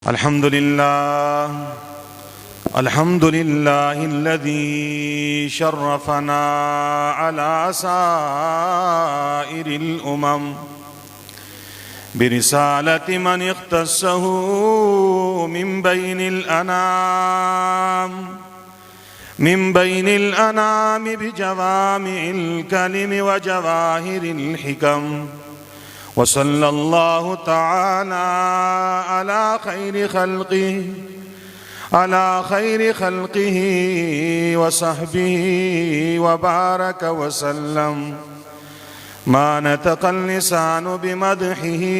अल्हम्दुलिल्लाहिल्लज़ी शर्रफ़ना अला साइरिल उमम बिरिसालति मन इख्तस्सहू मिन बैनिल अनाम बिजवामिइल कलिमि व जवाहिरिल हिकम व सल्लल्लाहु तआला अला खैरि खल्क़िही व सहबिही व बारक व सल्लम मा नतक़ल लिसानु बिमदहिही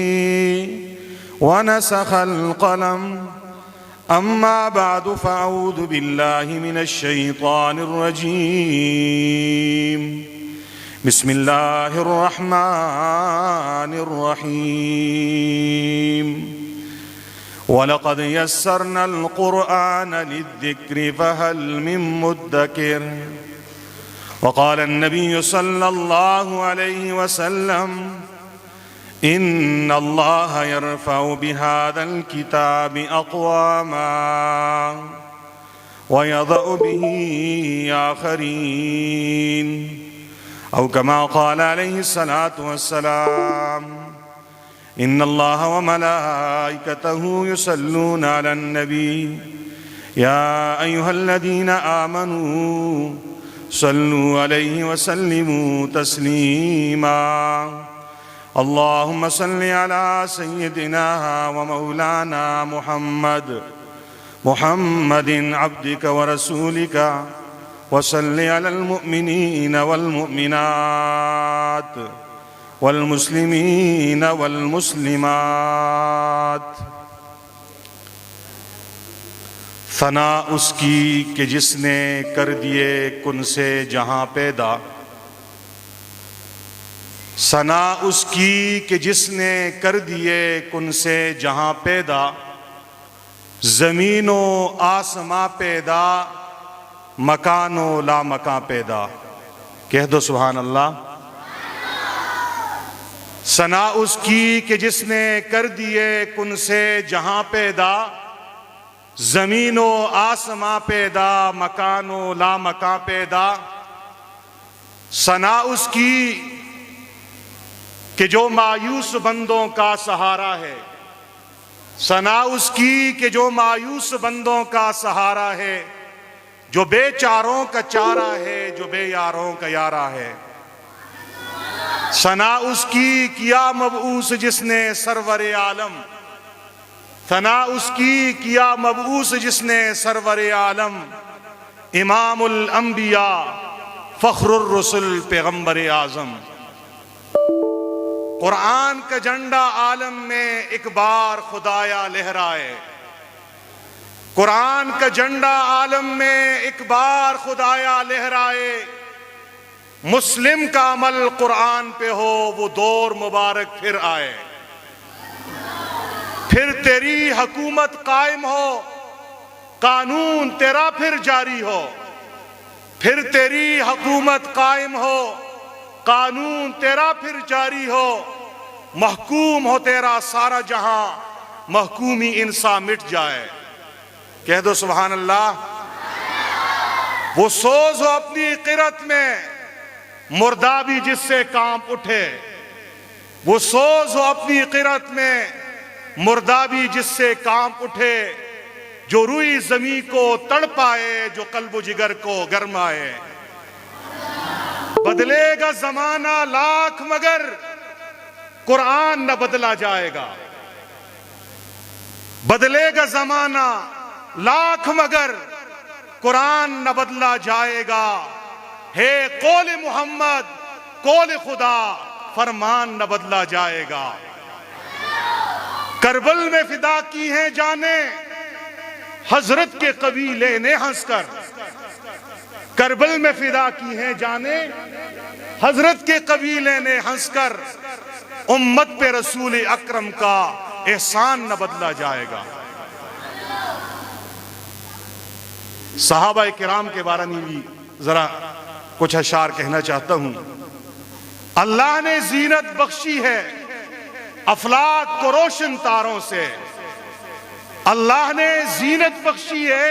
व नसख़ल क़लम अम्मा बअदु फ़अऊज़ु बिल्लाहि मिनश शैतानिर रजीम बिस्मिल्लाहिर रहमानिर रहीम वलक़द यस्सरनल क़ुरआन लिज़्ज़िक्रि फ़हल मिन मुद्दकिर वक़ाल अन्नबिय्यु सल्लल्लाहु अलैहि वसल्लम इन्नल्लाह यरफ़अु बिहाज़ल किताबि अक़वामा व यज़अु बिही आख़रीन औ कमा क़ाल अलैहिस्सलातु वस्सलाम इन्नल्लाह व मलाइकतहु युसल्लूना अलन नबी या अय्युहल्लज़ीना आमनू सल्लू अलैहि व सल्लिमू तस्लीमा अल्लाहुम्मा सल्लि अला सय्यिदिना व मौलाना मुहम्मदिन अब्दिका व रसूलिका व सल्लि अलल मुअ्मिनीना वल मुअ्मिनात वल मुस्लिमीना वल मुस्लिमात। सना उसकी कि जिसने कर दिए कुन से जहां पैदा, सना उसकी कि जिसने कर दिए कुन से जहां पैदा, ज़मीनो आसमां पैदा, मकानो ला मकां पैदा। कह दो सुभान अल्लाह। सना उसकी कि जिसने कर दिए कुन से जहां पैदा, ज़मीनो आसमां पैदा, मकानो ला मकां पैदा। सना उसकी कि जो मायूस बंदों का सहारा है, सना उसकी कि जो मायूस बंदों का सहारा है, जो बेचारों का चारा है, जो बेयारों का यारा है। सना उसकी किया मबऊस जिसने सरवरे आलम, सना उसकी किया मबऊस जिसने सरवरे आलम, इमामुल अंबिया फख्रुर रसूल पैगंबर आज़म। कुरान का झंडा आलम में एक बार खुदाया लहराए, कुरान का झंडा आलम में एक बार खुदाया लहराए। मुस्लिम का अमल कुरान पे हो वो दौर मुबारक फिर आए। फिर तेरी हुकूमत कायम हो, कानून तेरा फिर जारी हो। फिर तेरी हुकूमत कायम हो, कानून तेरा फिर जारी हो। महकूम हो तेरा सारा जहां, महकूमी इंसान मिट जाए। कह दो सुभान अल्लाह। वो सोज हो अपनी किरत में, मुर्दा भी जिससे कांप उठे। वो सोज हो अपनी किरत में, मुर्दा भी जिससे कांप उठे। जो रुई जमी को तड़पाए, जो कल्ब जिगर को गरमाए। बदलेगा जमाना लाख मगर कुरान न बदला जाएगा। बदलेगा जमाना लाख मगर कुरान न बदला जाएगा। हे कौल मोहम्मद कौल खुदा, फरमान न बदला जाएगा। करबल में फिदा की हैं जाने हजरत के कबीले ने हंसकर। करबल में फिदा की हैं जाने हजरत के कबीले ने हंसकर। उम्मत पे रसूल अकरम का एहसान न बदला जाएगा। सहाबा किराम के बारे में भी जरा कुछ अशार कहना चाहता हूं। अल्लाह ने जीनत बख्शी है अफलाक को रोशन तारों से। अल्लाह ने जीनत बख्शी है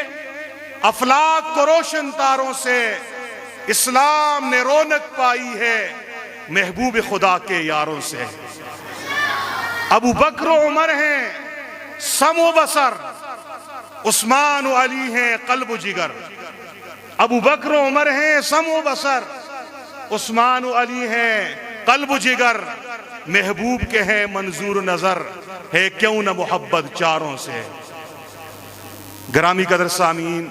अफलाक को रोशन तारों से, इस्लाम ने रौनक पाई है महबूब खुदा के यारों से। अबू बकर उमर हैं समो बसर, उस्मान व अली हैं कल्ब जिगर। अबू बकर उमर हैं समो बसर, उस्मान व अली हैं कल्ब जिगर। महबूब के हैं मंजूर नजर, है क्यों न मोहब्बत चारों से। ग्रामी कदर सामीन,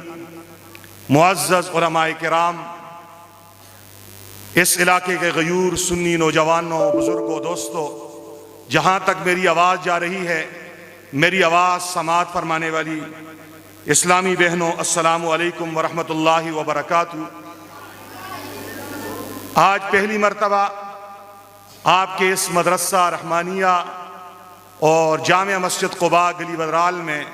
मुअज़्ज़ज़ उलमाए किराम, इस इलाके के गयूर सुन्नी नौजवानों, बुजुर्गों, दोस्तों, जहाँ तक मेरी आवाज़ जा रही है, मेरी आवाज़ समाअत फरमाने वाली इस्लामी बहनों, अस्सलामु अलैकुम व रहमतुल्लाहि व बरकातुहू। आज पहली मर्तबा आपके इस मदरसा रहमानिया और जामिया मस्जिद क़ुबा गली बदराल में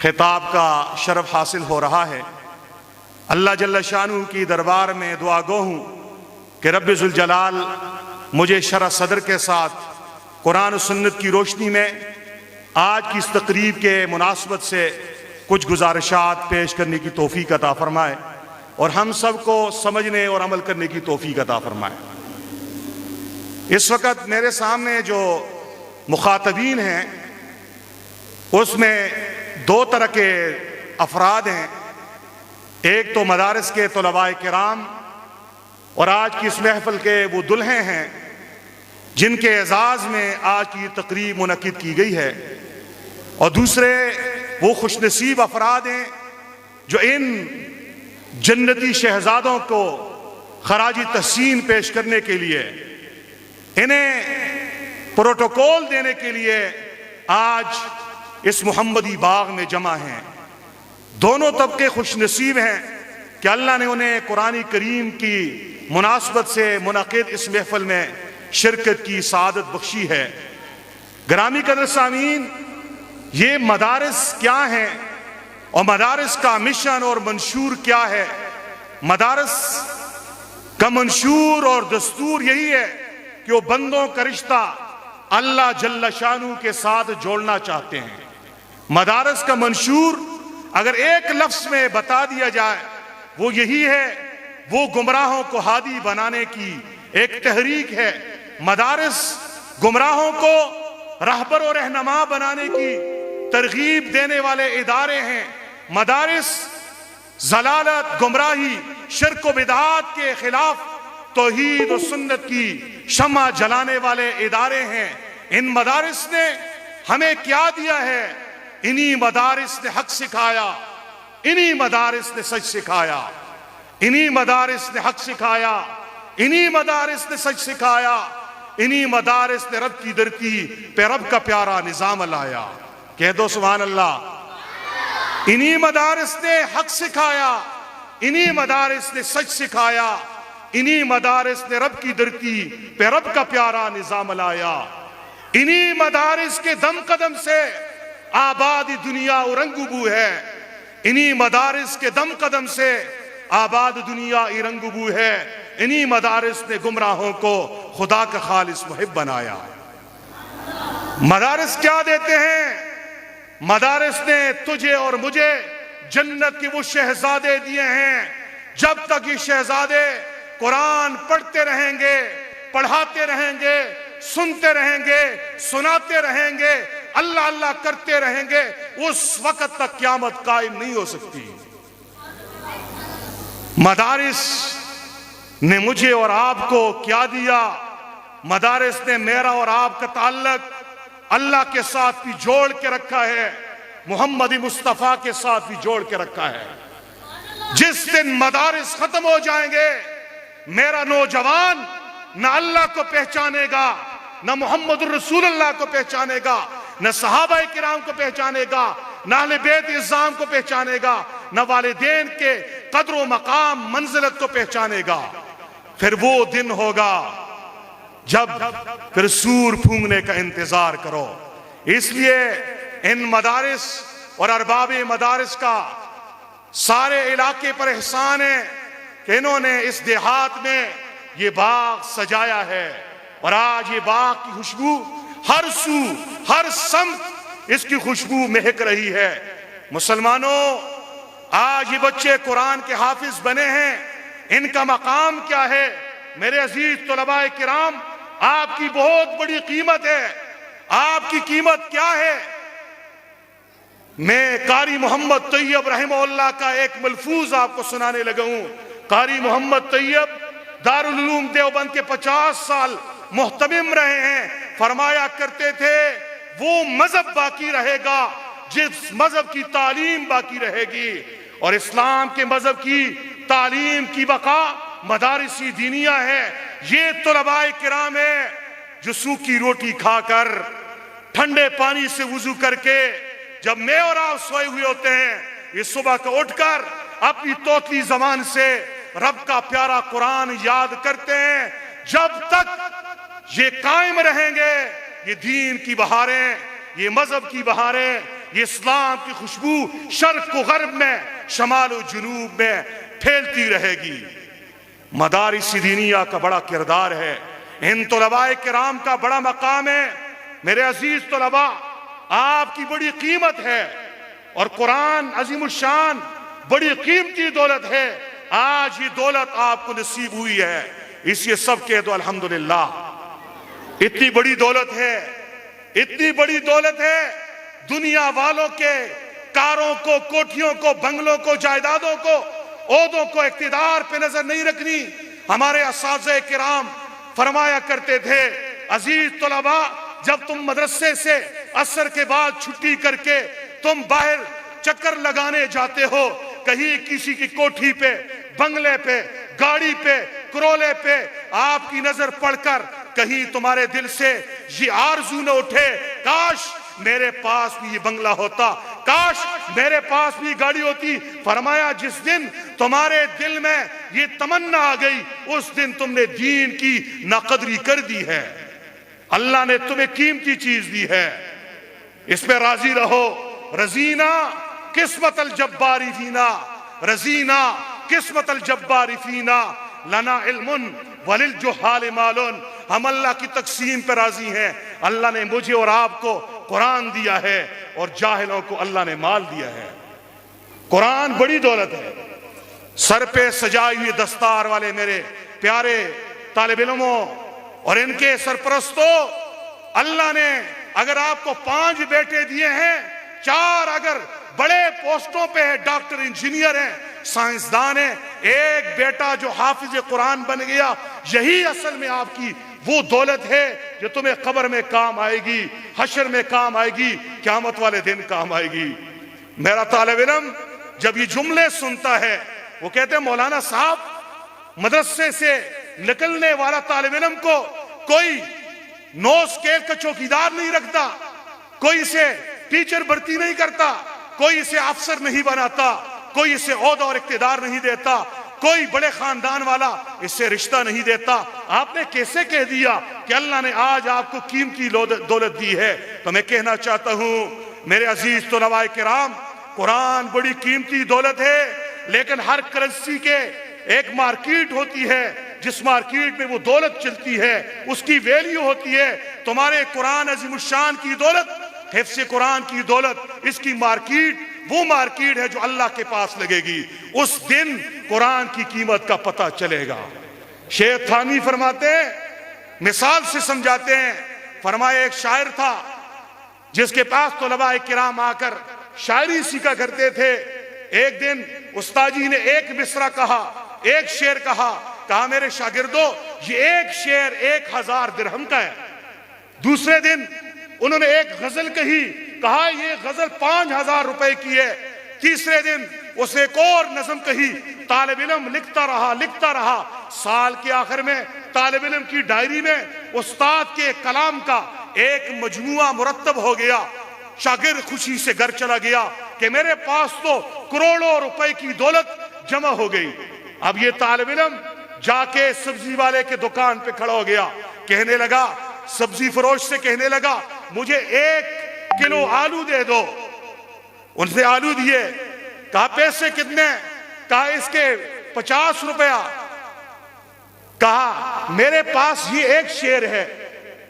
खिताब का शरफ हासिल हो रहा है। अल्लाह जल्ल शानू की दरबार में दुआ गो हूँ कि रब्बे ज़ुल जलाल मुझे शरह सदर के साथ कुरान और सुन्नत की रोशनी में आज की इस तकरीब के मुनासबत से कुछ गुजारिशात पेश करने की तौफीक अता फरमाए और हम सब को समझने और अमल करने की तौफीक अता फरमाए। इस वक्त मेरे सामने जो मुखातबीन हैं उसमें दो तरह के अफराद हैं। एक तो मदारिस के तलबाए किराम और आज की इस महफिल के वो दुल्हे हैं जिनके एजाज़ में आज की तकरीब मुनक़िद की गई है, और दूसरे वो खुशनसीब अफराद हैं जो इन जन्नती शहजादों को खराजी तहसीन पेश करने के लिए, इन्हें प्रोटोकॉल देने के लिए आज इस मोहम्मदी बाग में जमा हैं। दोनों तबके खुशनसीब हैं कि अल्लाह ने उन्हें कुरान करीम की मुनासबत से मुनक़िद इस महफिल में शिरकत की सादत बख्शी है। ग्रामी कदर सामीन, ये मदारिस क्या हैं और मदारिस का मिशन और मंशूर क्या है। मदारिस का मंशूर और दस्तूर यही है कि वो बंदों का रिश्ता अल्लाह जल्ल शानू के साथ जोड़ना चाहते हैं। मदारिस का मंशूर अगर एक लफ्ज में बता दिया जाए वो यही है, वो गुमराहों को हादी बनाने की एक तहरीक है। मदारिस गुमराहों को रहबर और रहनुमा बनाने की तरगीब देने वाले इदारे हैं। मदारिस जलालत, गुमराही, शिर्क व बिदअत के खिलाफ तौहीद और सुन्नत की शम्मा जलाने वाले इदारे हैं। इन मदारिस ने हमें क्या दिया है? इन्हीं मदारिस ने हक सिखाया, इन्हीं मदारिस ने सच सिखाया, इन्हीं मदारिस ने हक सिखाया, इन्हीं मदारिस ने सच सिखाया, इन्हीं मदारिस ने रब की धरती पे रब का प्यारा निजाम लाया। कह दो सुभान अल्लाह। इन्हीं मदारिस ने हक सिखाया, इन्हीं मदारिस ने सच सिखाया, इन्हीं मदारिस ने रब की धरती पे रब का प्यारा निजाम लाया। इन्हीं मदारिस के दम कदम से आबादी दुनिया उरंगुबू है। इन्हीं मदारिस के दम कदम से आबाद दुनिया इरंगुबू है। इन्हीं मदारिस ने गुमराहों को खुदा का खालिस मुहिब बनाया। मदारिस क्या देते हैं? मदारिस ने तुझे और मुझे जन्नत के वो शहजादे दिए हैं। जब तक ये शहजादे कुरान पढ़ते रहेंगे, पढ़ाते रहेंगे, सुनते रहेंगे, सुनाते रहेंगे, अल्लाह अल्लाह करते रहेंगे, उस वक्त तक क़यामत कायम नहीं हो सकती। मदारिस ने मुझे और आपको क्या दिया? मदारिस ने मेरा और आपका ताल्लुक अल्लाह के साथ भी जोड़ के रखा है, मोहम्मद मुस्तफ़ा के साथ भी जोड़ के रखा है। जिस दिन मदारिस खत्म हो जाएंगे, मेरा नौजवान न अल्लाह को पहचानेगा, न मोहम्मद रसूलुल्लाह को पहचानेगा, न सहाबाए किराम को पहचानेगा, न अहले बैत इज़्ज़ाम को पहचानेगा, न वालिदैन के कद्र व मकाम मंजिलत को पहचानेगा। फिर वो दिन होगा जब फिर सूर फूंकने का इंतजार करो। इसलिए इन मदारिस और अरबाब मदारिस का सारे इलाके पर एहसान है कि इन्होंने इस देहात में ये बाग सजाया है, और आज ये बाग की खुशबू हर सू हर समत इसकी खुशबू महक रही है। मुसलमानों, आज ये बच्चे कुरान के हाफिज बने हैं, इनका मकाम क्या है? मेरे अजीज तलबाए किराम, आपकी बहुत बड़ी कीमत है। आपकी कीमत क्या है? मैं कारी मोहम्मद तैयब रहमहुल्लाह का एक मलफूज आपको सुनाने लगा हूं। कारी मोहम्मद तैयब दारुल उलूम देवबंद के 50 साल मुहतमिम रहे हैं। फरमाया करते थे, वो मजहब बाकी रहेगा जिस मजहब की तालीम बाकी रहेगी, और इस्लाम के मजहब की तालीम की बका मदारिसी दीनिया है। ये तलबाए किराम है जो सूखी रोटी खाकर, ठंडे पानी से वुजू करके, जब मैं और आप सोए हुए होते हैं, ये सुबह को उठकर अपनी तोतली जबान से रब का प्यारा कुरान याद करते हैं। जब तक ये कायम रहेंगे, ये दीन की बहारें, ये मजहब की बहारें, ये इस्लाम की खुशबू शर्क को गर्ब में, शमाल और जुनूब में फैलती रहेगी। मदारिस दीनिया का बड़ा किरदार है, इन तलबाए किराम का बड़ा मकाम है। मेरे अजीज तलबा, आपकी बड़ी कीमत है, और कुरान अजीमुशान बड़ी कीमती दौलत है। आज ये दौलत आपको नसीब हुई है, इसलिए सब कह दो अल्हम्दुलिल्लाह। इतनी बड़ी दौलत है, इतनी बड़ी दौलत है, दुनिया वालों के कारों को, कोठियों को, बंगलों को, जायदादों को, ओहदों को, इख्तिदार पे नजर नहीं रखनी। हमारे असाज़े किराम फरमाया करते थे, अजीज तलबा, जब तुम मदरसे से असर के बाद छुट्टी करके तुम बाहर चक्कर लगाने जाते हो, कहीं किसी की कोठी पे, बंगले पे, गाड़ी पे, क्रोले पे आपकी नजर पड़कर कहीं तुम्हारे दिल से ये आरज़ू न उठे, काश मेरे पास भी ये बंगला होता, काश मेरे पास भी गाड़ी होती। फरमाया, जिस दिन तुम्हारे दिल में ये तमन्ना आ गई, उस दिन तुमने दीन की नाकदरी कर दी है। अल्लाह ने तुम्हें कीमती चीज दी है, इस पे राजी रहो। रजीना किस्मत अल जब्बारी फीना, रजीना किस्मत अल जब्बारी फीना, लना इल्मुन वलिल जुहाल मालुन। हम अल्लाह की तकसीम पे राजी हैं। अल्लाह ने मुझे और आपको कुरान दिया है, और जाहिलों को अल्लाह ने माल दिया है। कुरान बड़ी दौलत है। सर पे सजाई हुई दस्तार वाले मेरे प्यारे तालिब इल्मों और इनके सरपरस्तों, अल्लाह ने अगर आपको 5 बेटे दिए हैं, 4 अगर बड़े पोस्टों पे है, डॉक्टर, इंजीनियर हैं, साइंसदान है, एक बेटा जो हाफिज कुरान बन गया, यही असल में आपकी वो दौलत है जो तुम्हें कब्र में काम आएगी, हशर में काम आएगी, क़यामत वाले दिन काम आएगी। मेरा तालिब इल्म जब ये जुमले सुनता है, वो कहते हैं, मौलाना साहब, मदरसे से निकलने वाला तालिब इल्म को कोई 9 स्केल का चौकीदार नहीं रखता, कोई इसे टीचर भर्ती नहीं करता, कोई इसे अफसर नहीं बनाता, कोई इसे ओहदा और इख्तिदार नहीं देता, कोई बड़े खानदान वाला इससे रिश्ता नहीं देता। आपने कैसे कह दिया कि अल्लाह ने आज आपको कीमती दौलत दी है? तो मैं कहना चाहता हूं, मेरे अजीज तलबाए किराम, कुरान बड़ी कीमती दौलत है, लेकिन हर करेंसी के एक मार्केट होती है, जिस मार्केट में वो दौलत चलती है उसकी वैल्यू होती है। तुम्हारे कुरान अजीमुशान की दौलत, हिफ्ज़ कुरान की दौलत, इसकी मार्केट वो मार्केट है जो अल्लाह के पास लगेगी। उस दिन कुरान की कीमत का पता चलेगा। शेख थानी फरमाते हैं, मिसाल से समझाते हैं, फरमाया, एक शायर था जिसके पास तलबाए किराम आकर शायरी सीखा करते थे। एक दिन उस्तादी ने एक मिसरा कहा, एक शेर कहा मेरे शागिर्दों, ये एक शेर 1000 दिरहम का है। दूसरे दिन उन्होंने एक गजल कही, कहा ये गजल 5000 रुपए की है। तीसरे दिन उसने एक और नज़म कही, तालिब इल्म लिखता रहा। साल के आखिर में तालिब इल्म की डायरी में उस्ताद के कलाम का एक मजमुआ मुरत्तब हो गया। शागिर्द खुशी से घर चला गया कि मेरे पास तो करोड़ों रुपए की दौलत जमा हो गई। अब ये तालिब इल्म जाके सब्जी वाले के दुकान पे खड़ा हो गया, कहने लगा, सब्जी फरोश से कहने लगा, मुझे 1 किलो आलू दे दो। उनसे आलू दिए, कहा पैसे कितने? कहा इसके 50 रुपया। कहा मेरे पास ये एक शेर है,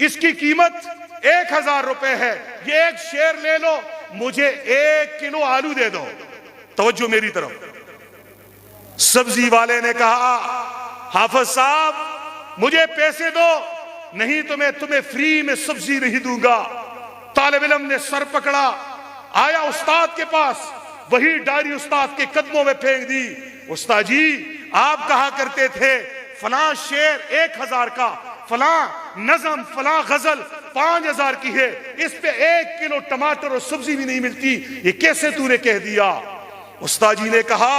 इसकी कीमत 1000 रुपए है, ये एक शेर ले लो, मुझे 1 किलो आलू दे दो। तवज्जो मेरी तरफ। सब्जी वाले ने कहा, हाफिज साहब मुझे पैसे दो, नहीं तो मैं तुम्हें फ्री में सब्जी नहीं दूंगा। तालिब इल्म ने सर पकड़ा, आया उस्ताद के पास, वही डायरी उस्ताद के कदमों में फेंक दी। उस्ताद जी, आप कहा करते थे फलां शेर 1000 का, फलां नज़म, फलां गजल 5000 की है, इस पे 1 किलो टमाटर और सब्जी भी नहीं मिलती, ये कैसे तूने कह दिया? उस्ताद जी ने कहा,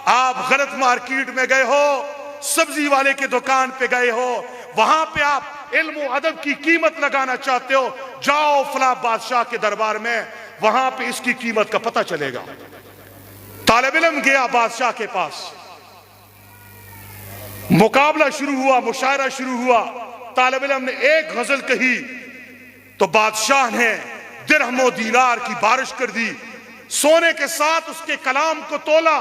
आप गलत मार्केट में गए हो, सब्जी वाले के दुकान पे गए हो, वहां पे आप इल्म और अदब की कीमत लगाना चाहते हो, जाओ फलां बादशाह के दरबार में, वहां पे इसकी कीमत का पता चलेगा। तालिब इल्म गया बादशाह के पास, मुकाबला शुरू हुआ, मुशायरा शुरू हुआ। तालिब इल्म ने एक गजल कही तो बादशाह ने दिरहमो दीनार की बारिश कर दी, सोने के साथ उसके कलाम को तोला,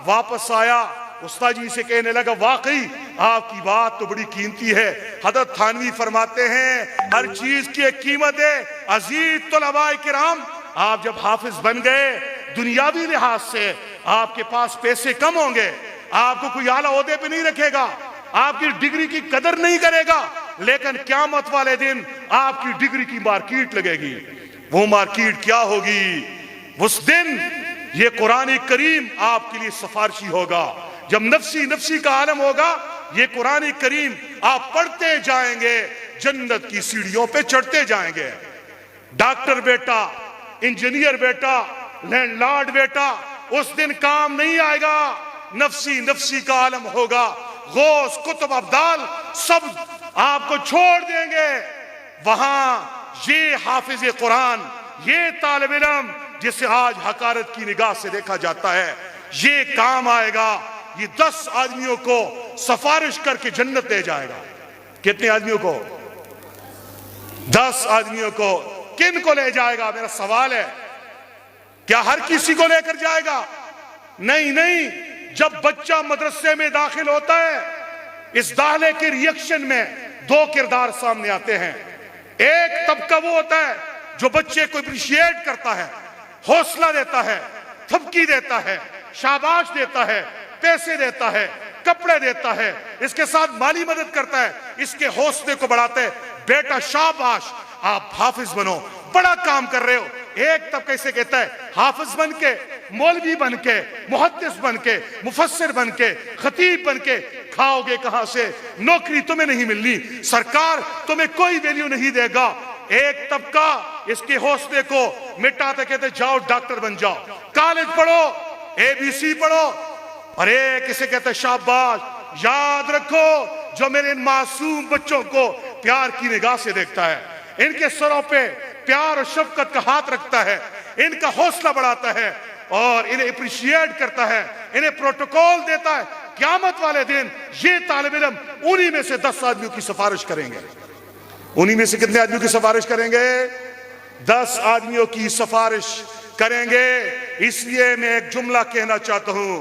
वापस आया, उस्ताद जी से कहने लगा, वाकई आपकी बात तो बड़ी कीमती है। हजरत थानवी फरमाते हैं, हर चीज की एक कीमत है। अजीज तुलबाए किराम, आप जब हाफिज बन गए, दुनियावी लिहाज से आपके पास पैसे कम होंगे, आपको कोई आला ओहदे पे नहीं रखेगा, आपकी डिग्री की कदर नहीं करेगा, लेकिन क़यामत वाले दिन आपकी डिग्री की मार्केट लगेगी। वो मार्केट क्या होगी? उस दिन ये कुरान करीम आपके लिए सिफारिशी होगा। जब नफ्सी नफ्सी का आलम होगा, ये कुरान करीम आप पढ़ते जाएंगे, जन्नत की सीढ़ियों पे चढ़ते जाएंगे। डॉक्टर बेटा, इंजीनियर बेटा, लैंडलॉर्ड बेटा, उस दिन काम नहीं आएगा, नफ्सी नफ्सी का आलम होगा। गौस, कुतुब, अब्दाल सब आपको छोड़ देंगे। वहां ये हाफिज कुरान, ये तालिब इल्म जिसे आज हकारत की निगाह से देखा जाता है, ये काम आएगा। ये 10 आदमियों को सिफारिश करके जन्नत दे जाएगा। कितने आदमियों को? 10 आदमियों को। किन को ले जाएगा? मेरा सवाल है, क्या हर किसी को लेकर जाएगा? नहीं नहीं। जब बच्चा मदरसे में दाखिल होता है, इस दाखिले के रिएक्शन में 2 किरदार सामने आते हैं। एक तबका वो होता है जो बच्चे को अप्रिशिएट करता है, हौसला देता है, थपकी देता है, शाबाश देता है, पैसे देता है, कपड़े देता है, इसके साथ माली मदद करता है, इसके हौसले को बढ़ाता है, बेटा शाबाश, आप हाफिज बनो, बड़ा काम कर रहे हो। एक तबका इसे कहता है, हाफिज बन के, मौलवी बन के, मुहद्दिस बन के, मुफस्सिर बन के, खतीब बन के खाओगे कहां से? नौकरी तुम्हें नहीं मिलनी, सरकार तुम्हें कोई वैल्यू नहीं देगा। एक तबका इसके हौसले को मिटाते, कहते जाओ डॉक्टर बन जाओ, कॉलेज पढ़ो, ABC पढ़ो। और एक इसे कहते शाबाश, याद रखो, जो मेरे इन मासूम बच्चों को प्यार की निगाह से देखता है, इनके सरों पे प्यार और शफकत का हाथ रखता है, इनका हौसला बढ़ाता है और इन्हें अप्रिशिएट करता है, इन्हें प्रोटोकॉल देता है, क़यामत वाले दिन ये तालिब इल्म उन्हीं में से 10 आदमियों की सिफारिश करेंगे। उन्हीं में से कितने आदमियों की सिफारिश करेंगे? 10 आदमियों की सिफारिश करेंगे। इसलिए मैं एक जुमला कहना चाहता हूं,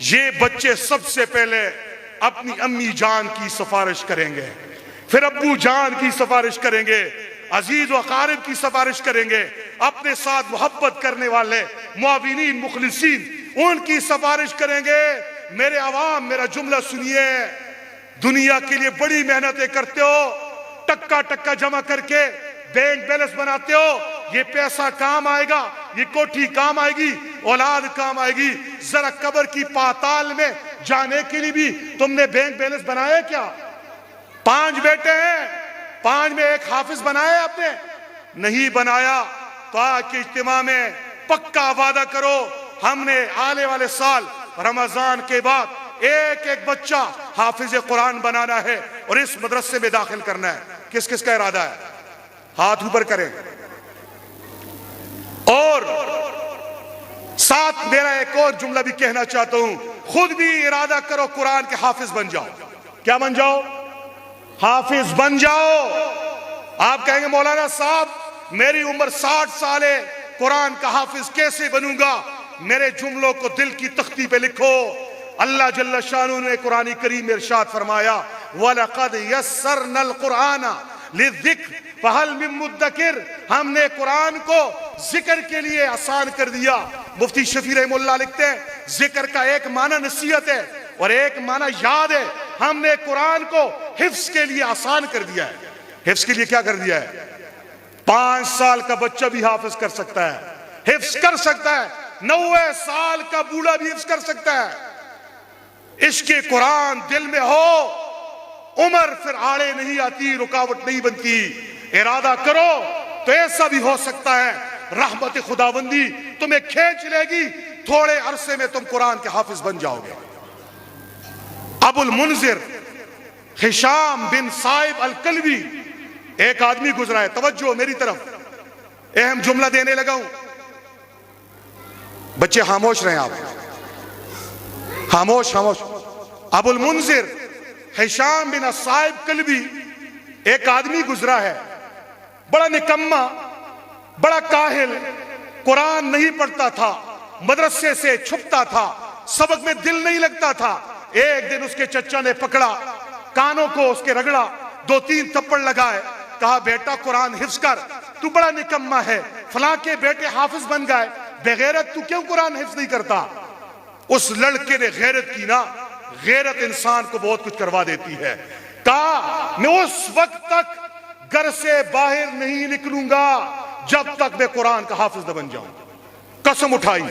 ये बच्चे सबसे पहले अपनी अम्मी जान की सिफारिश करेंगे, फिर अब्बू जान की सिफारिश करेंगे, अजीज व अकारिब की सिफारिश करेंगे, अपने साथ मोहब्बत करने वाले मुआविनीन मुखलिसीन उनकी सिफारिश करेंगे। मेरे अवाम, मेरा जुमला सुनिए, दुनिया के लिए बड़ी मेहनतें करते हो, टक्का टक्का जमा करके बैंक बैलेंस बनाते हो, ये पैसा काम आएगा, ये कोठी काम आएगी, औलाद काम आएगी। जरा कब्र की पाताल में जाने के लिए भी तुमने बैंक बैलेंस बनाया क्या? 5 बेटे हैं, 5 में एक हाफिज बनाया आपने? नहीं बनाया। तो आज के इज्तिमा में पक्का वादा करो, हमने आने वाले साल रमजान के बाद एक एक बच्चा हाफिज कुरान बनाना है और इस मदरसे में दाखिल करना है। किस किस का इरादा है? हाथ ऊपर करें। और साथ मेरा एक और जुमला भी कहना चाहता हूं, खुद भी इरादा करो, कुरान के हाफिज बन जाओ। क्या बन जाओ? हाफिज बन जाओ। आप कहेंगे मौलाना साहब मेरी उम्र 60 साल है, कुरान का हाफिज कैसे बनूंगा? मेरे जुमलों को दिल की तख्ती पे लिखो। अल्लाह जल्ल शानु ने कुरान करीम में इरशाद फरमाया, वलक़द यस्सरनल कुरान लिज़िक्र फहल मिन मुद्दकिर, हमने कुरान को जिक्र के लिए आसान कर दिया। मुफ्ती शफी रहमुल्लाह लिखते हैं, जिक्र का एक माना नसीहत है और एक माना याद है। हमने कुरान को हिफ्ज के लिए आसान कर दिया है। हिफ्ज के लिए क्या कर दिया है? 5 साल का बच्चा भी हाफिज कर सकता है, हिफ्ज कर सकता है। 90 साल का बूढ़ा भी हिफ्ज कर सकता है। इश्क़े कुरान दिल में हो, उम्र फिर आड़े नहीं आती, रुकावट नहीं बनती। इरादा करो तो ऐसा भी हो सकता है रहमत खुदाबंदी तुम्हें खींच लेगी, थोड़े अरसे में तुम कुरान के हाफिज बन जाओगे। अबुल मुंजिर हिशाम बिन साहिब अल कल्बी, एक आदमी गुजरा है, तवज्जो मेरी तरफ, अहम जुमला देने लगा हूं, बच्चे खामोश रहें, आप खामोश खामोश। अबुल मुंजिर हिशाम बिन साहिब कल्बी, एक आदमी गुजरा है, बड़ा निकम्मा, बड़ा काहिल, कुरान नहीं पढ़ता था, मदरसे से छुपता था, सबक में दिल नहीं लगता था। एक दिन उसके चचा ने पकड़ा, कानों को उसके रगड़ा, 2-3 थप्पड़ लगाए, कहा बेटा कुरान हिफ्ज कर, तू बड़ा निकम्मा है, फलां के बेटे हाफिज बन गए, बेगैरत तू क्यों कुरान हिफ्ज नहीं करता? उस लड़के ने गैरत की ना, गैरत इंसान को बहुत कुछ करवा देती है। कहा मैं उस वक्त तक घर से बाहर नहीं निकलूंगा जब तक मैं कुरान का हाफिज न बन जाऊं। कसम उठाई,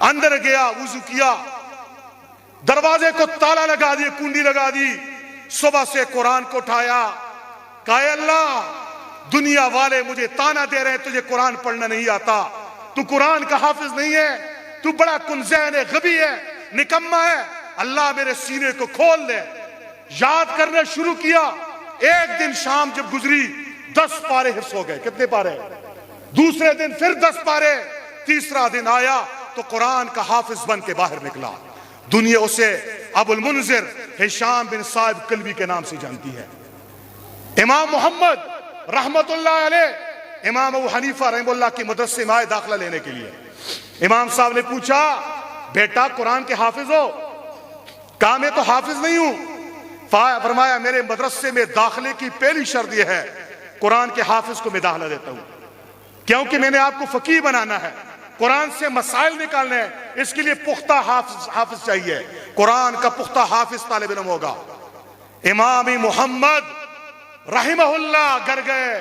अंदर गया, वुजू किया, दरवाजे को ताला लगा दिया, कुंडी लगा दी, सुबह से कुरान को उठाया, कहा अल्लाह दुनिया वाले मुझे ताना दे रहे हैं तुझे कुरान पढ़ना नहीं आता, तू कुरान का हाफिज नहीं है, तू बड़ा कुंज़ैन है, गबी है, निकम्मा है, अल्लाह मेरे सीने को खोल दे। याद करना शुरू किया। एक दिन शाम जब गुजरी, 10 पारे हिफ्ज हो गए। कितने पारे? दूसरे दिन फिर 10 पारे, तीसरा दिन आया तो कुरान का हाफिज बन के बाहर निकला। दुनिया उसे अबुल मुंजिर हिशाम बिन साहिब कल्बी के नाम से जानती है। इमाम मोहम्मद रहमतुल्लाह अलैह, इमाम अबू हनीफा रहमतुल्लाह की मदरसे में आए दाखिला लेने के लिए। इमाम साहब ने पूछा बेटा कुरान के हाफिज हो? कहा मैं तो हाफिज नहीं हूं। फरमाया मेरे मदरसे में दाखिले की पहली शर्त यह है, कुरान के हाफिज को मैं दाखिला देता हूं, क्योंकि मैंने आपको फकीह बनाना है, कुरान से मसाइल निकालने हैं, इसके लिए पुख्ता हाफिज चाहिए। कुरान का पुख्ता हाफिज तालिब इल्म होगा। इमाम मोहम्मद रहिमहुल्लाह घर गए,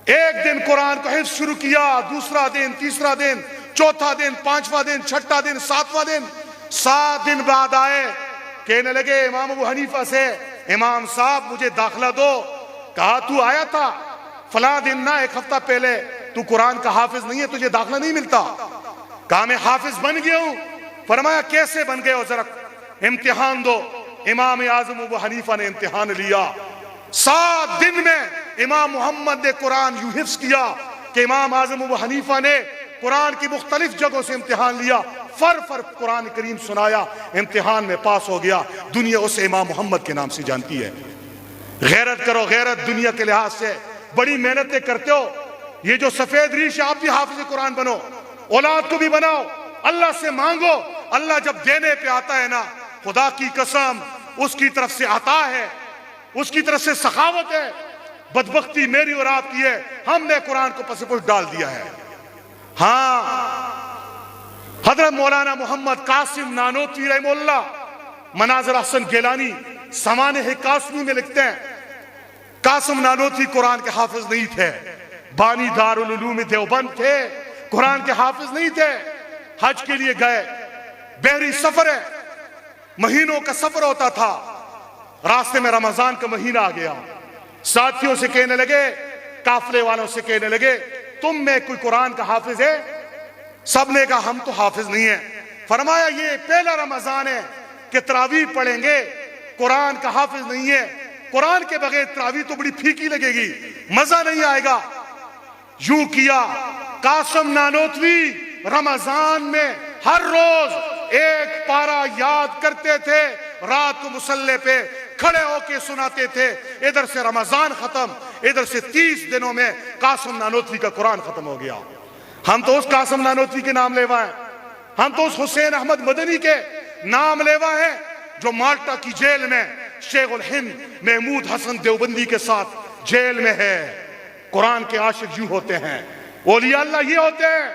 एक दिन कुरान को हिफ्ज शुरू किया, दूसरा दिन, तीसरा दिन, चौथा दिन, 5वां दिन, 6वां दिन, 7वां दिन, 7 दिन बाद आए, कहने लगे इमाम अबू हनीफा से, इमाम साहब मुझे दाखिला दो। कहा तू आया था फला दिन ना, 1 हफ्ता पहले, तू कुरान का हाफिज नहीं है, तुझे दाखिला नहीं मिलता। कहा मैं हाफिज बन गया हूं। फरमाया कैसे बन गए हो, जरा इम्तिहान दो। इमाम आजम अबू हनीफा ने इम्तिहान लिया। 7 दिन में इमाम मोहम्मद ने कुरान यूं हिफ्ज किया कि इमाम आजम अबू हनीफा ने कुरान की मुख्तलिफ जगहों से इम्तिहान लिया, फर कुरान करीम सुनाया, इम्तिहान में पास हो गया। दुनिया उसे इमाम मोहम्मद के नाम से जानती है। गैरत करो, गैरत दुनिया के लिहाज से बड़ी मेहनतें करते हो। ये जो सफेद रीश है, आप भी हाफिज कुरान बनो, औलाद को भी बनाओ, अल्लाह से मांगो। अल्लाह जब देने पे आता है ना, खुदा की कसम उसकी तरफ से आता है, उसकी तरफ से सखावत है। बदबख्ती मेरी और आपकी है, हमने कुरान को पसपुश डाल दिया है। हाँ, हजरत मौलाना मोहम्मद कासिम नानोतवी रहमतुल्लाह मनाज़िर हसन गिलानी समाने कासमी में लिखते हैं, कासिम नानोतवी कुरान के हाफिज नहीं थे, बानी दारुल उलूम देवबंद थे, कुरान के हाफिज नहीं थे। हज के लिए गए, बहरी सफर है, महीनों का सफर होता था, रास्ते में रमजान का महीना आ गया। साथियों से कहने लगे, काफले वालों से कहने लगे, तुम में कोई कुरान का हाफिज है? सबने कहा हम तो हाफिज नहीं है। फरमाया ये पहला रमजान है कि तरावीह पढ़ेंगे, कुरान का हाफिज नहीं है, कुरान के बगैर तरावीह तो बड़ी फीकी लगेगी, मजा नहीं आएगा। यूं किया, कासिम नानोतवी रमजान में हर रोज 1 पारा याद करते थे, रात को मुसल्ले पे खड़े होके सुनाते थे। इधर से रमजान खत्म, इधर से 30 दिनों में कासिम नानोतवी का कुरान खत्म हो गया। हम तो उस कासिम नानोतवी के नाम लेवा है, हम तो उस हुसैन अहमद मदनी के नाम लेवा है जो माल्टा की जेल में शेख उल हिंद महमूद हसन देवबंदी के साथ जेल में है। कुरान के आशिक यूं होते हैं, औलिया अल्लाह ये होते हैं।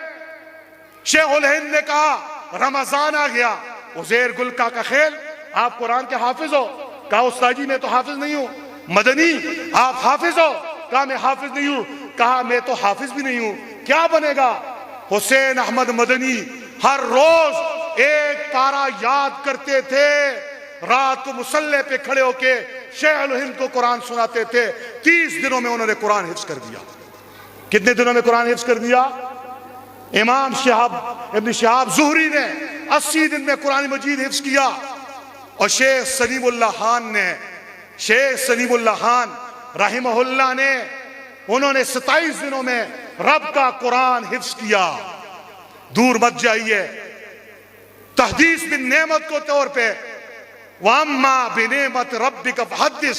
शेख उल हिंद ने कहा रमजान आ गया, उज़ैर गुल का खेल, आप कुरान के हाफिज हो? कहा उस्ताद जी मैं तो हाफिज नहीं हूं। मदनी आप हाफिज हो? कहा मैं हाफिज नहीं हूं। कहा मैं तो हाफिज भी नहीं हूं, क्या बनेगा? हुसैन अहमद मदनी हर रोज एक पारा याद करते थे, रात को मुसल्ले पे खड़े होके शेख उल हिंद को कुरान सुनाते थे। 30 दिनों में उन्होंने कुरान हिफ्ज कर दिया। कितने दिनों में कुरान हिफ्ज कर दिया? इमाम इब्न शिहाब ज़ुहरी ने 80 दिन में कुरान मजीद हिफ्ज किया। और शेख सलीमुल्लाह खान रहमहुल्लाह ने, उन्होंने 27 दिनों में रब का कुरान हिफ्ज किया। दूर मत जाइए, तहदीस बिन नेमत को तौर पे वम्मा बिनेमत रब्बिका फहद्दिस,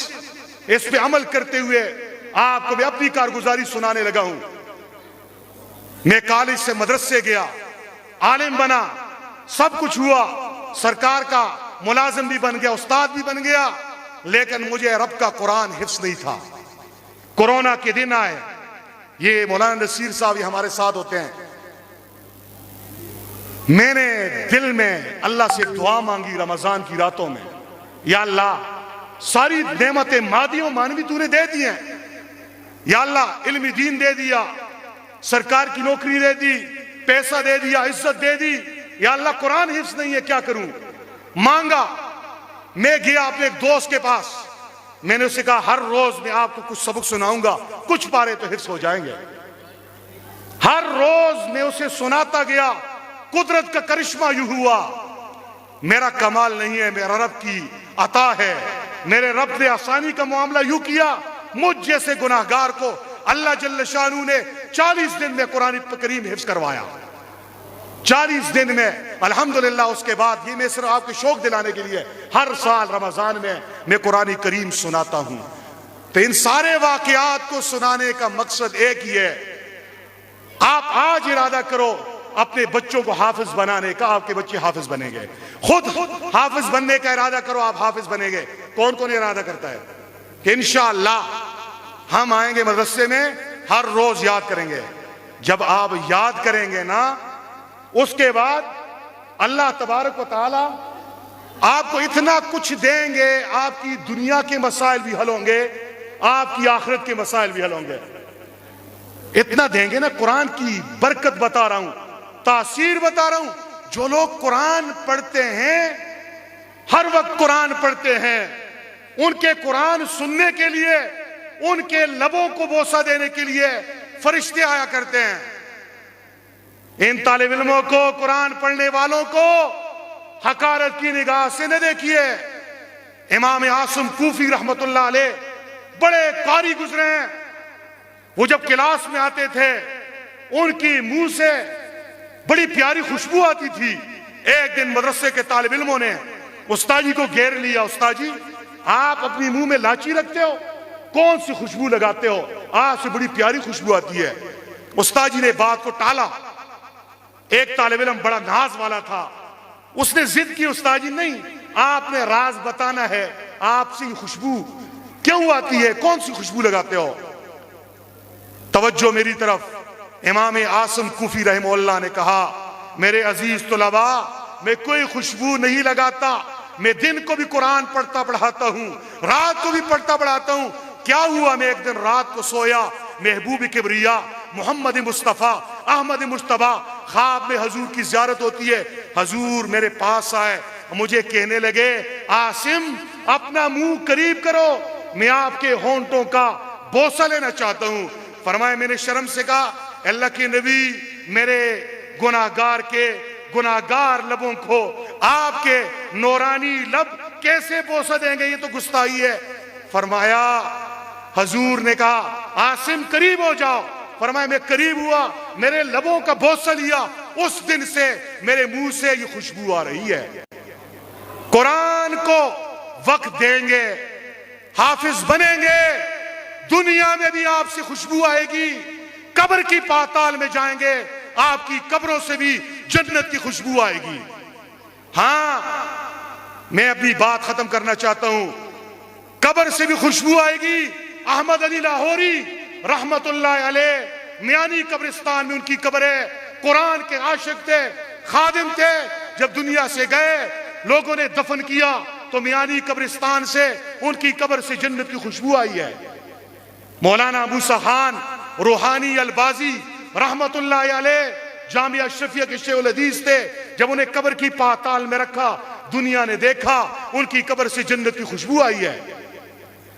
इस पे अमल करते हुए आपको मैं अपनी कारगुजारी सुनाने लगा हूं। मैं कॉलेज से मदरसे गया, आलिम बना, सब कुछ हुआ, सरकार का मुलाजिम भी बन गया, उस्ताद भी बन गया, लेकिन मुझे रब का कुरान हिफ्ज नहीं था। कोरोना के दिन आए, ये मौलाना नसीर साहब ये हमारे साथ होते हैं। मैंने दिल में अल्लाह से दुआ मांगी रमजान की रातों में, या अल्लाह सारी नेमतें मादी और मानवी तूने दे दी हैं, या अल्लाह इल्म दीन दे दिया, सरकार की नौकरी दे दी, पैसा दे दिया, इज्जत दे दी, या अल्लाह कुरान हिफ्ज नहीं है, क्या करूं? मांगा। मैं गया अपने एक दोस्त के पास, मैंने उसे कहा हर रोज मैं आपको कुछ सबक सुनाऊंगा, कुछ पारे तो हिफ्ज हो जाएंगे। हर रोज मैं उसे सुनाता गया। कुदरत का करिश्मा यूं हुआ, मेरा कमाल नहीं है, मेरा रब की अता है। मेरे रब ने आसानी का मामला यूं किया, मुझ जैसे गुनाहगार को अल्लाह जल्ल शानू ने 40 दिन में कुरान करीम हिफ्ज करवाया। 40 दिन में अल्हम्दुलिल्लाह। उसके बाद ये मैं सिर्फ आपको शौक दिलाने के लिए हर साल रमजान में मैं कुरान करीम सुनाता हूं। तो इन सारे वाकयात को सुनाने का मकसद एक ही है, आप आज इरादा करो अपने बच्चों को हाफिज बनाने का, आपके बच्चे हाफिज बनेंगे। खुद हाफिज बनने का इरादा करो, आप हाफिज बनेंगे। कौन कौन इरादा करता है कि इंशाअल्लाह हम आएंगे मदरसे में, हर रोज याद करेंगे। जब आप याद करेंगे ना, उसके बाद अल्लाह तबारक व तआला आपको इतना कुछ देंगे, आपकी दुनिया के मसाइल भी हल होंगे, आपकी आखिरत के मसाइल भी हल होंगे। इतना देंगे ना, कुरान की बरकत बता रहा हूं, तासीर बता रहा हूं। जो लोग कुरान पढ़ते हैं, हर वक्त कुरान पढ़ते हैं, उनके कुरान सुनने के लिए, उनके लबों को बोसा देने के लिए फरिश्ते आया करते हैं। इन तालिब इल्मों को, कुरान पढ़ने वालों को हकारत की निगाह से न देखिए। इमाम आसिम कूफी रहमतुल्लाह अलैह बड़े कारी गुजरे हैं। वो जब क्लास में आते थे, उनकी मुंह से बड़ी प्यारी खुशबू आती थी। एक दिन मदरसे के तालिब इल्मों ने उस्ताद जी को घेर लिया, उस्ताद जी आप अपनी मुंह में लाची रखते हो, कौन सी खुशबू लगाते हो, आपसे बड़ी प्यारी खुशबू आती है। उस्ताद जी ने बात को टाला। एक तालिब इल्म बड़ा नाज वाला था, उसने जिद की, उस्ताद जी नहीं, आपने राज बताना है, आपसे ये खुशबू क्यों आती है, कौन सी खुशबू लगाते हो? तवज्जो मेरी तरफ। इमाम आसिम कूफी रहमतुल्लाह ने कहा, मेरे अजीज तुलबा, मैं कोई खुशबू नहीं लगाता, मैं दिन को भी कुरान पढ़ता पढ़ाता हूँ, रात को भी पढ़ता पढ़ाता हूँ। क्या हुआ, मैं एक दिन रात को सोया, महबूब किबरिया मोहम्मद मुस्तफ़ा अहमद मुश्तबा ख्वाब में हजूर की ज़ियारत होती है। हजूर मेरे पास आए, मुझे कहने लगे, आसिम अपना मुंह करीब करो, मैं आपके होंठों का बोसा लेना चाहता हूँ। फरमाया, मैंने शर्म से कहा, अल्लाह के नबी, मेरे गुनाहगार लबों को आपके नूरानी लब कैसे बोसा देंगे, ये तो गुस्ताखी है। फरमाया, हजूर ने कहा, आसिम करीब हो जाओ। फरमाया, मैं करीब हुआ, मेरे लबों का बोसा लिया, उस दिन से मेरे मुंह से ये खुशबू आ रही है। कुरान को वक्त देंगे, हाफिज बनेंगे, दुनिया में भी आपसे खुशबू आएगी। कब्र की पाताल में जाएंगे, आपकी कब्रों से भी जन्नत की खुशबू आएगी। हाँ, मैं अपनी बात खत्म करना चाहता हूं। कब्र से भी खुशबू आएगी, अहमद अली लाहौरी रहमतुल्लाह अलैह मियानी कब्रिस्तान में उनकी कब्र है। कुरान के आशिक थे, खादिम थे। जब दुनिया से गए, लोगों ने दफन किया तो मियानी कब्रिस्तान से उनकी कब्र से जन्नत की खुशबू आई है। मौलाना मूसा खान रूहानी अलबाजी रहमतुल्लाह अलैह जामिया अशरफिया के शेख उल हदीस थे। जब उन्हें कब्र की पाताल में रखा, दुनिया ने देखा उनकी कब्र से जन्नत की खुशबू आई है।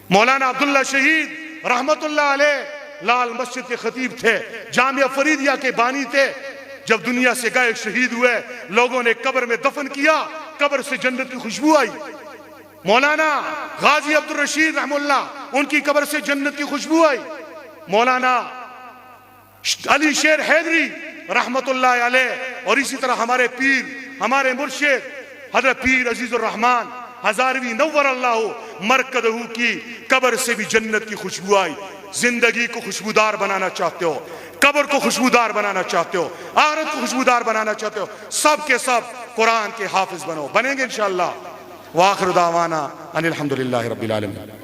मौलाना अब्दुल्ला शहीद रहमतुल्लाह अलैह लाल मस्जिद के खतीब थे, जामिया फरीदिया के बानी थे। जब दुनिया से गए, शहीद हुए, लोगों ने कब्र में दफन किया, कब्र से जन्नत की खुशबू आई। मौलाना गाजी अब्दुल रशीद रहमुल्लाह, उनकी कब्र से जन्नत की खुशबू आई। मौलाना अली शेर हैदरी रहमतुल्लाह अलैह, और इसी तरह हमारे पीर, हमारे मुर्शिद हजरत पीर अजीजुर रहमान हजारवी नव्वर अल्लाह मरकदहू की कब्र से भी जन्नत की खुशबू आई। जिंदगी को खुशबूदार बनाना चाहते हो, कब्र को खुशबूदार बनाना चाहते हो, आखिरत को खुशबूदार बनाना चाहते हो, सब के सब कुरान के हाफिज बनो, बनेंगे इंशाअल्लाह। व आखिर दावाना अनिल हम्दुलिल्लाहि रब्बिल आलमीन।